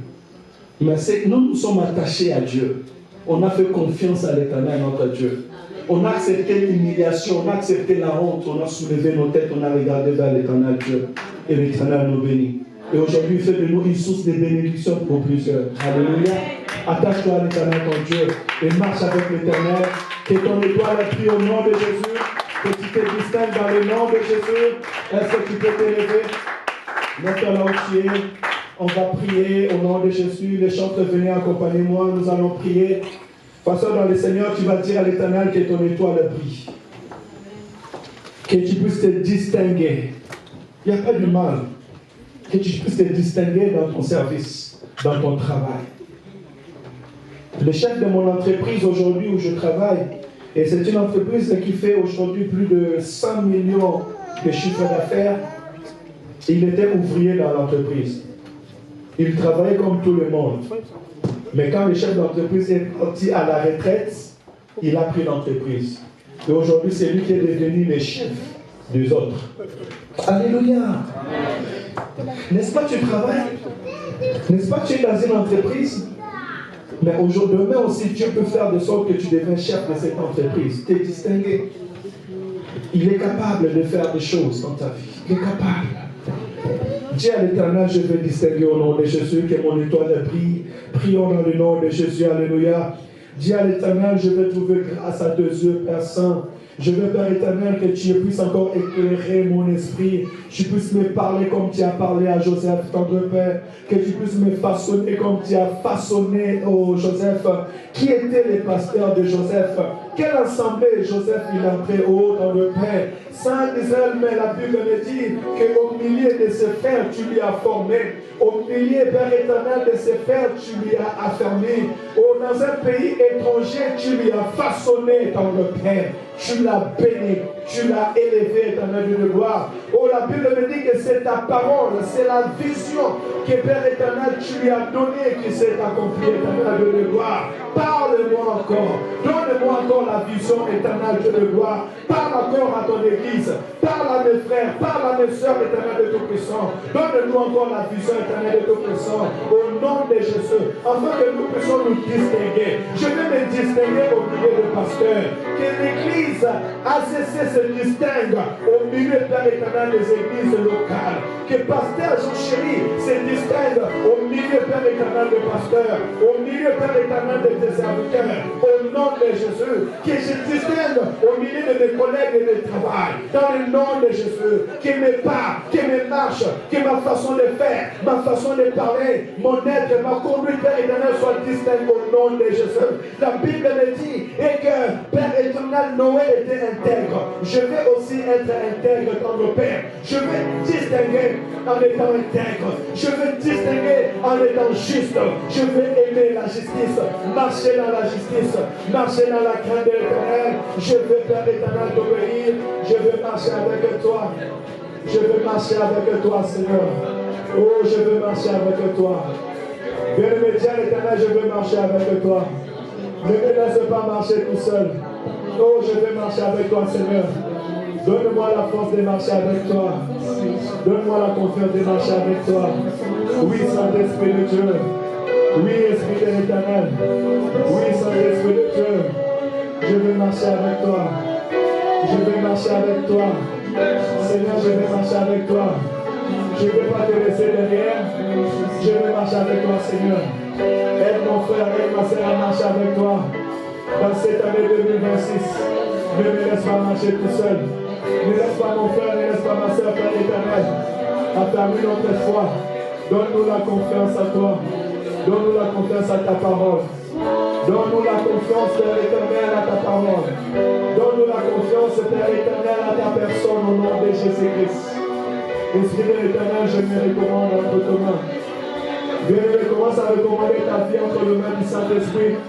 Mais nous sommes attachés à Dieu. On a fait confiance à l'Éternel, notre Dieu. On a accepté l'humiliation, on a accepté la honte, on a soulevé nos têtes, on a regardé vers l'Éternel Dieu. Et l'Éternel nous bénit. Et aujourd'hui, il fait de nous une source de bénédiction pour plusieurs. Alléluia. Attache-toi à l'Éternel, ton Dieu, et marche avec l'Éternel. Que ton étoile brille au nom de Jésus. Que tu te distingues dans le nom de Jésus. Est-ce que tu peux t'élever? Mets-toi là où tu es. On va prier au nom de Jésus. Les chanteurs, venez accompagner moi. Nous allons prier. De toute façon, dans le Seigneur, tu vas dire à l'Éternel que ton étoile brille. Que tu puisses te distinguer. Il n'y a pas de mal. Que tu puisses te distinguer dans ton service, dans ton travail. Le chef de mon entreprise aujourd'hui où je travaille, et c'est une entreprise qui fait aujourd'hui plus de 100 millions de chiffres d'affaires, il était ouvrier dans l'entreprise. Il travaillait comme tout le monde. Mais quand le chef d'entreprise est parti à la retraite, il a pris l'entreprise. Et aujourd'hui, c'est lui qui est devenu le chef des autres. Alléluia. N'est-ce pas tu travailles? N'est-ce pas tu es dans une entreprise? Mais aujourd'hui, demain aussi, Dieu peut faire de sorte que tu deviens chef de cette entreprise. Tu es distingué. Il est capable de faire des choses dans ta vie. Il est capable. Dis à l'Éternel, je vais distinguer au nom de Jésus, que mon étoile brille. Prions dans le nom de Jésus, alléluia. Dis à l'Éternel, je vais trouver grâce à tes yeux, Père Saint. Je veux, Père éternel, que tu puisses encore éclairer mon esprit. Tu puisses me parler comme tu as parlé à Joseph, tendre Père. Que tu puisses me façonner comme tu as façonné, oh Joseph. Qui étaient les pasteurs de Joseph? Quelle assemblée Joseph il a pris, oh tendre Père? Saint Israël, mais la Bible me dit qu'au milieu de ses frères, tu lui as formé. Au milieu, Père éternel, de ses frères, tu lui as affermi. Oh, dans un pays étranger, tu lui as façonné, tendre Père. Tu l'as béni, tu l'as élevé, éternel Dieu de gloire. Oh, la Bible me dit que c'est ta parole, c'est la vision que Père éternel, tu lui as donnée qui s'est accomplie, éternel Dieu de gloire. Parle-moi encore, donne-moi encore la vision, éternel Dieu de gloire. Parle encore à ton église, parle à mes frères, parle à mes soeurs, éternel de Tout-Puissant. Donne-nous encore la vision, éternel de Tout-Puissant, au nom de Jésus, afin que nous puissions nous distinguer. Je vais me distinguer au milieu de pasteurs, que l'église ACC se distingue au milieu, Père éternel, des églises locales. Que pasteur Jean-Chéri se distingue au milieu, Père éternel, des pasteurs, au milieu, Père éternel, de tes serviteurs, au nom de Jésus. Que je distingue au milieu de mes collègues et de travail, dans le nom de Jésus. Que mes pas, que mes marches, que ma façon de faire, ma façon de parler, mon être, ma conduite, Père éternel, soit distincte au nom de Jésus. La Bible me dit et que Père éternel, Noé était intègre. Je vais aussi être intègre dans nos pères. Je vais distinguer en étant intègre. Je vais distinguer en étant juste. Je vais aimer la justice, marcher dans la justice, marcher dans la crainte de l'Éternel. Je veux, Père éternel, t'obéir. Je veux marcher avec toi. Je veux marcher avec toi, Seigneur. Oh, je veux marcher avec toi. Bien-aimé Dieu l'éternel, je veux marcher avec toi. Ne me laisse pas marcher tout seul. Oh, je veux marcher avec toi, Seigneur. Donne-moi la force de marcher avec toi. Donne-moi la confiance de marcher avec toi. Oui, Saint-Esprit de Dieu. Oui, Esprit de l'Éternel. Oui, Saint-Esprit de Dieu. Je veux marcher avec toi. Je veux marcher avec toi. Seigneur, je veux marcher avec toi. Je ne veux pas te laisser derrière. Je veux marcher avec toi, Seigneur. Aide mon frère, aide ma soeur à marcher avec toi. Dans cette année 2026, ne me laisse pas marcher tout seul. Ne laisse pas mon frère, ne laisse pas ma soeur, Père éternel. Affermis notre foi. Donne-nous la confiance à toi. Donne-nous la confiance à ta parole. Donne-nous la confiance, Père éternel, à ta parole. Donne-nous la confiance, Père éternel, à ta personne au nom de Jésus-Christ. Esprit de l'Éternel, je me recommande entre tes mains. Bien-aimé, commence à recommander ta vie entre les mains du Saint-Esprit.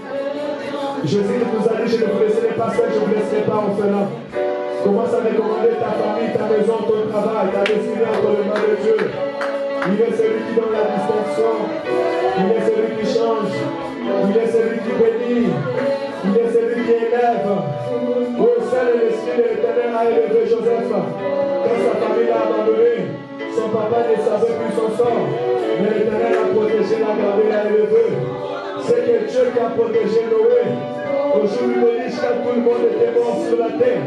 Jésus nous a dit, je ne vous laisserai pas seul, je ne vous laisserai pas orphelin. Commence à recommander ta famille, ta maison, ton travail, ta destinée entre les mains de Dieu. Il est celui qui donne la distinction. Il est celui qui change. Il est celui qui bénit. Il est celui qui élève. Au sein de l'Esprit de l'Éternel a élevé Joseph. Quand sa famille l'a abandonné, son papa ne savait plus son sort. Mais l'Éternel a protégé, l'a gardé, l'a élevé. C'est que Dieu qui a protégé Noé. Aujourd'hui, le riche, quand tout le monde était mort sur la terre,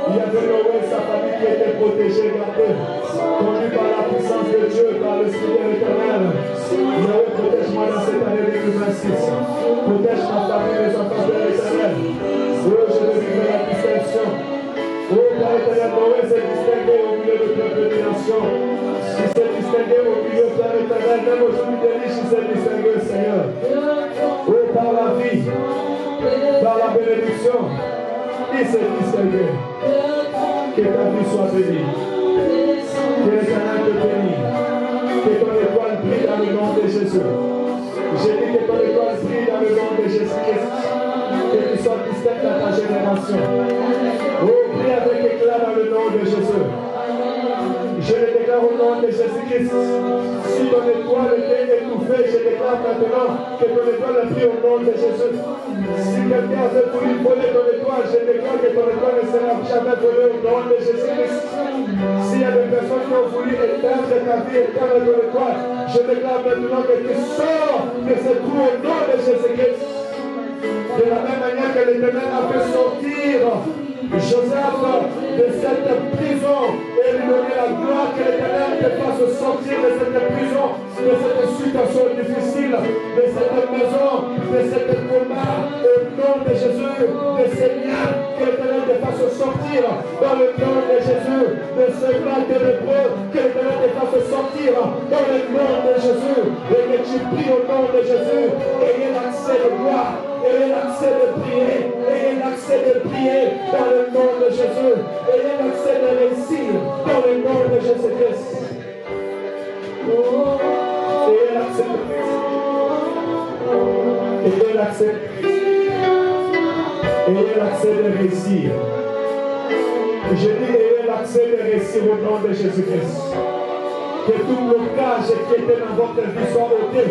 il y avait Noé et sa famille qui était protégée, gardée, conduite par la puissance de Dieu, par l'Esprit de l'Éternel. Noé, protège-moi dans cette année 2026. Protège ma famille, mes enfants de l'Éternel. Oh, je veux vivre la distinction. Oh, Père éternel, Noé s'est distingué au milieu de peuple de nations. Il s'est distingué au milieu, Père éternel, même aujourd'hui des riches, il s'est distingué, Seigneur. Oh, par la vie, par la bénédiction, il s'est distingué. Que ta vie soit bénie. Que l'Éternel te bénisse. Que ton étoile brille dans le nom de Jésus. J'ai dit que ton étoile brille dans le nom de Jésus-Christ. Que tu sois distinct dans ta génération. Oh, prie avec éclat dans le nom de Jésus. Je le déclare au nom de Jésus-Christ. Si ton étoile était étouffée, je déclare maintenant que ton étoile brille au nom de Jésus. Si quelqu'un avait voulu voler ton étoile, je déclare que ton étoile ne sera jamais volée au nom de Jésus-Christ. S'il y a des personnes qui ont voulu éteindre ta vie, éteindre ton étoile, je déclare maintenant que tu sors de ce trou au nom de Jésus-Christ. De la même manière que l'Éternel a fait sortir Joseph de cette prison et lui donner la gloire, que l'Éternel te fasse sortir de cette prison, de cette situation difficile, de cette maison, de cette combat, au nom de Jésus, de ces liens, que l'Éternel te fasse sortir dans le nom de Jésus, de ce mal de lépreux, que l'Éternel te fasse sortir dans le nom de Jésus, et que tu pries au nom de Jésus, ayez l'accès de gloire. Ayez l'accès de prier, ayez l'accès de prier dans le nom de Jésus, ayez l'accès de réussir dans le nom de Jésus-Christ. Ayez l'accès de réussir. Ayez l'accès de réussir. Je dis, ayez l'accès de réussir au nom de Jésus-Christ. Que tout blocage qui était dans votre vie soit ôté.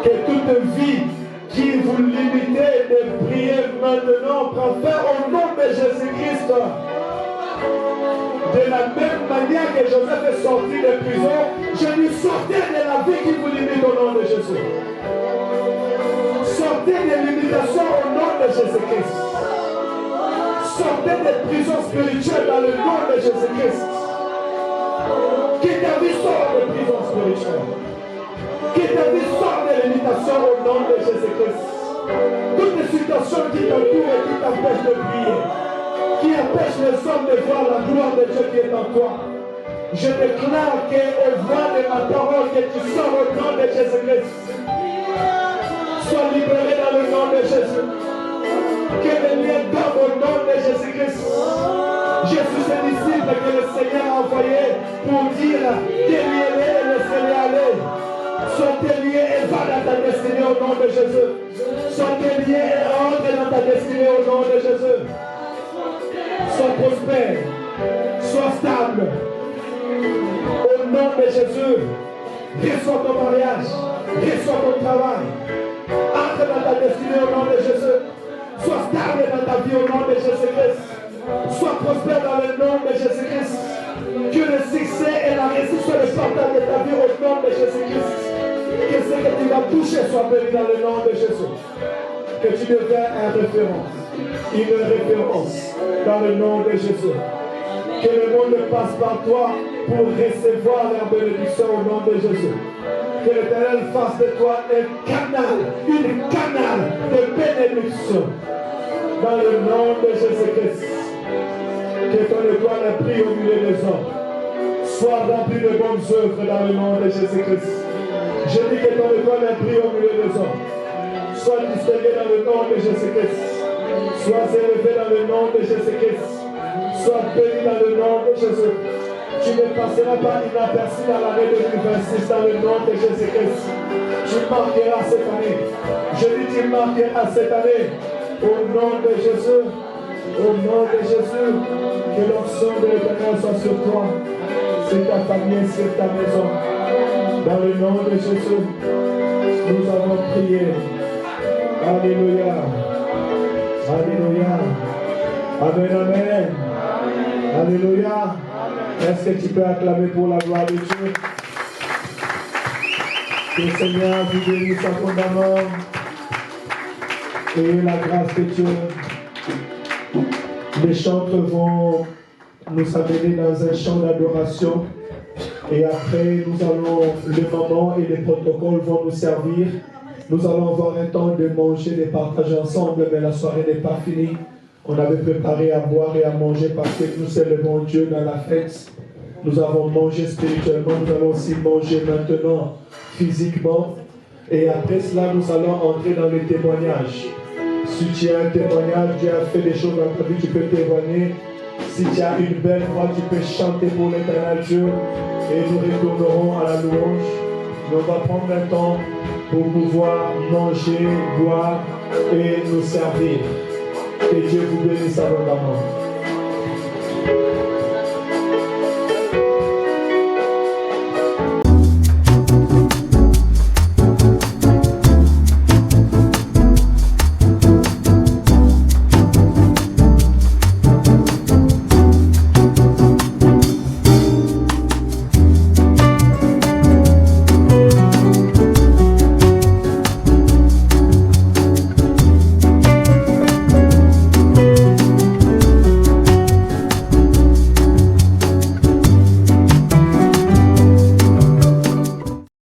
Que toute vie qui vous limitez de prier maintenant prend fin au nom de Jésus-Christ. De la même manière que Joseph est sorti de prison, je lui sortais de la vie qui vous limite au nom de Jésus. Sortez des limitations au nom de Jésus-Christ. Sortez des prisons spirituelles dans le nom de Jésus-Christ. Que ta vie sorte de prison spirituelle. Que ta vie sorte des limitations au nom de Jésus-Christ. Toutes les situations qui t'entourent et qui t'empêchent de prier, qui empêchent les hommes de voir la gloire de Dieu qui est en toi. Je déclare qu'au voix de ma parole, que tu sors au nom de Jésus-Christ. Sois libéré dans le nom de Jésus. Que les liens dorment au nom de Jésus-Christ. Je suis ce disciple que le Seigneur a envoyé pour dire déliez-les et laissez-les aller. Sois délié et va dans ta destinée au nom de Jésus. Sois délié et entre dans ta destinée au nom de Jésus. Sois prospère. Sois stable. Au nom de Jésus. Reçois ton mariage. Reçois ton travail. Entre dans ta destinée au nom de Jésus. Sois stable dans ta vie au nom de Jésus-Christ. Sois prospère dans le nom de Jésus-Christ. Que le succès et la réussite soient le partage de ta vie au nom de Jésus-Christ. Que ce que tu vas toucher soit béni dans le nom de Jésus. Que tu deviens une référence dans le nom de Jésus. Que le monde passe par toi pour recevoir la bénédiction au nom de Jésus. Que l'Éternel fasse de toi un canal de bénédiction dans le nom de Jésus-Christ. Que ton étoile brille au milieu des hommes. Sois rempli de bonnes œuvres dans le nom de Jésus-Christ. Je dis que ton étoile brille au milieu des hommes. Sois distingué dans le nom de Jésus-Christ. Sois élevé dans le nom de Jésus-Christ. Sois béni dans le nom de Jésus. Tu ne passeras pas inaperçu dans l'année 2026 dans le nom de Jésus-Christ. Tu marqueras cette année. Je dis tu marqueras cette année. Au nom de Jésus. Au nom de Jésus. Que l'onction de l'Éternel soit sur toi. Sur ta famille, sur ta maison. Dans le nom de Jésus. Nous avons prié. Alléluia. Alléluia. Amen, amen. Alléluia. Est-ce que tu peux acclamer pour la gloire de Dieu? Que le Seigneur vous bénisse abondamment. Et la grâce de Dieu. Les chantres vont nous amener dans un chant d'adoration. Et après, nous allons, le moment et les protocoles vont nous servir. Nous allons avoir un temps de manger, de partager ensemble, mais la soirée n'est pas finie. On avait préparé à boire et à manger parce que nous célébrons Dieu dans la fête. Nous avons mangé spirituellement, nous allons aussi manger maintenant physiquement. Et après cela, nous allons entrer dans les témoignages. Si tu as un témoignage, Dieu a fait des choses dans ta vie, tu peux témoigner. Si tu as une belle voix, tu peux chanter pour l'Éternel Dieu. Et nous retournerons à la louange. Mais on va prendre un temps pour pouvoir manger, boire et nous servir. Que Dieu vous bénisse abondamment.